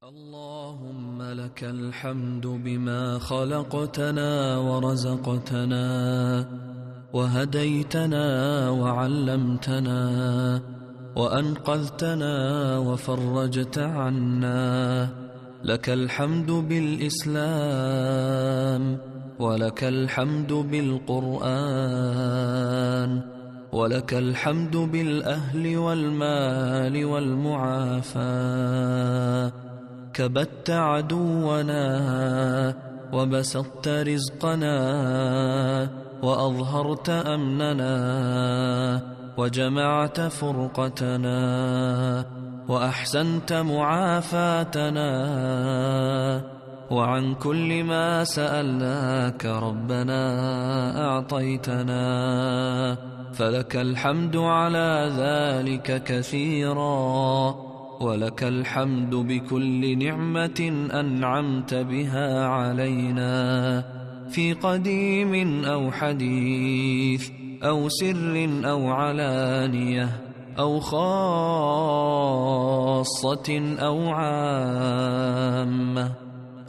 اللهم لك الحمد بما خلقتنا ورزقتنا وهديتنا وعلمتنا وأنقذتنا وفرجت عنا. لك الحمد بالإسلام، ولك الحمد بالقرآن، ولك الحمد بالأهل والمال والمعافاة. كبت عدونا وبسطت رزقنا وأظهرت أمننا وجمعت فرقتنا وأحسنت معافاتنا. وعن كل ما سألناك ربنا أعطيتنا، فلك الحمد على ذلك كثيرا. ولك الحمد بكل نعمة أنعمت بها علينا، في قديم أو حديث أو سر أو علانية أو خاصة أو عامة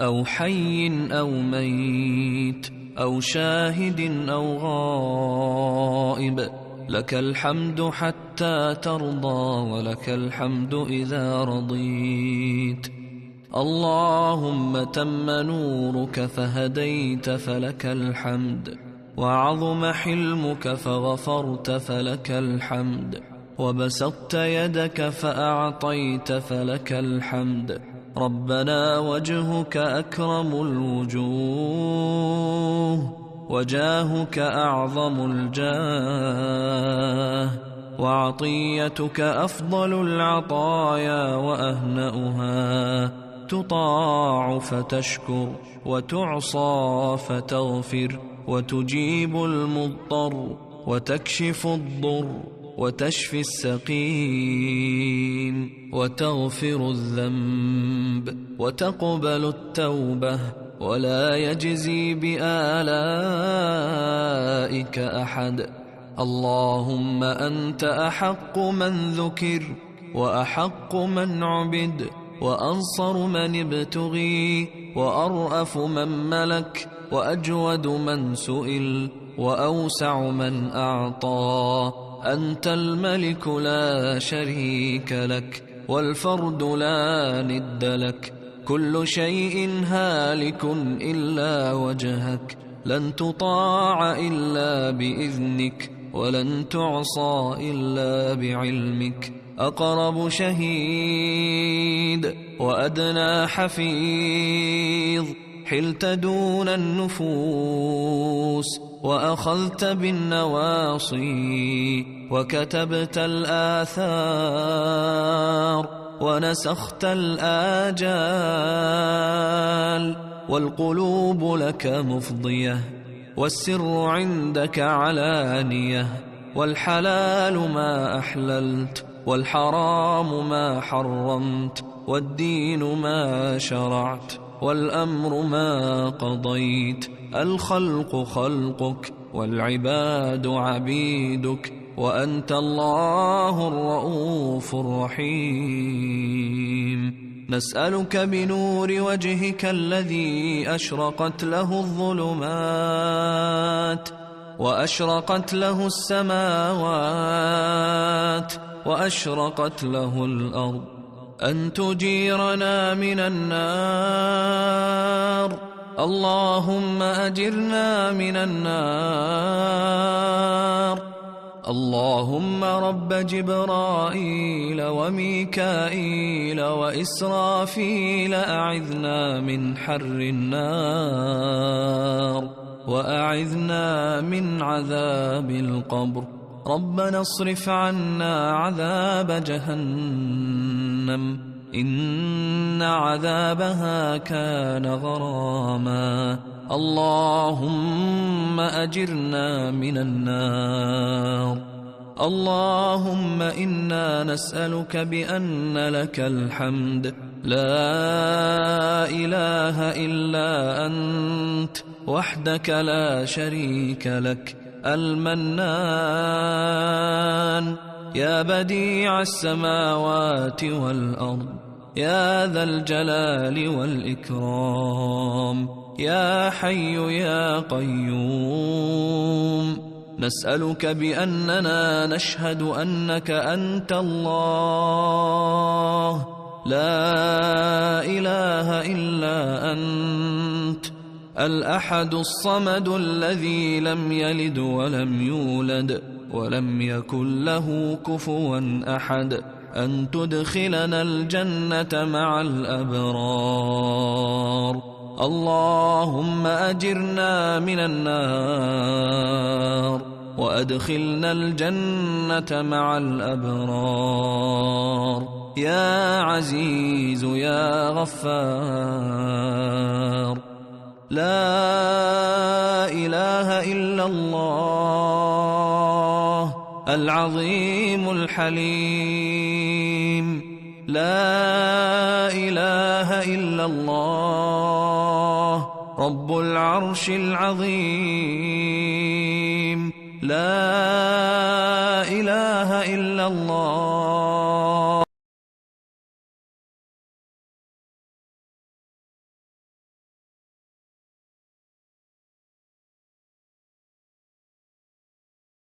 أو حي أو ميت أو شاهد أو غائب. لك الحمد حتى ترضى، ولك الحمد إذا رضيت. اللهم تم نورك فهديت فلك الحمد، وعظم حلمك فغفرت فلك الحمد، وبسطت يدك فأعطيت فلك الحمد. ربنا وجهك أكرم الوجوه، وجاهك أعظم الجاه، وعطيتك أفضل العطايا وأهنأها. تطاع فتشكر، وتعصى فتغفر، وتجيب المضطر، وتكشف الضر، وتشفي السقيم، وتغفر الذنب، وتقبل التوبة، ولا يجزي بآلائك أحد. اللهم أنت أحق من ذكر، وأحق من عبد، وأنصر من ابتغي، وأرأف من ملك، وأجود من سئل، وأوسع من أعطى. أنت الملك لا شريك لك، والفرد لا ند لك. كل شيء هالك إلا وجهك، لن تطاع إلا بإذنك، ولن تعصى إلا بعلمك. أقرب شهيد وأدنى حفيظ، حلت دون النفوس، وأخذت بالنواصي، وكتبت الآثار، ونسخت الآجال. والقلوب لك مفضية، والسر عندك علانية. والحلال ما أحللت، والحرام ما حرمت، والدين ما شرعت، والأمر ما قضيت. الخلق خلقك، والعباد عبيدك، وأنت الله الرؤوف الرحيم. نسألك بنور وجهك الذي أشرقت له الظلمات، وأشرقت له السماوات، وأشرقت له الأرض، أن تجيرنا من النار. اللهم أجرنا من النار. اللهم رب جبرائيل وميكائيل وإسرافيل، أعذنا من حر النار، وأعذنا من عذاب القبر. ربنا اصرف عنا عذاب جهنم، إن عذابها كان غراما. اللهم أجرنا من النار. اللهم إنا نسألك بأن لك الحمد، لا إله إلا أنت وحدك لا شريك لك، المنان، يا بديع السماوات والأرض، يا ذا الجلال والإكرام يا حي يا قيوم. نسألك بأننا نشهد أنك أنت الله لا إله إلا أنت الأحد الصمد الذي لم يلد ولم يولد ولم يكن له كفوا أحد، أن تدخلنا الجنة مع الأبرار. اللهم أجرنا من النار وأدخلنا الجنة مع الأبرار يا عزيز يا غفار. لا إله إلا الله العظيم الحليم. لا إله إلا الله رب العرش العظيم. لا إله إلا الله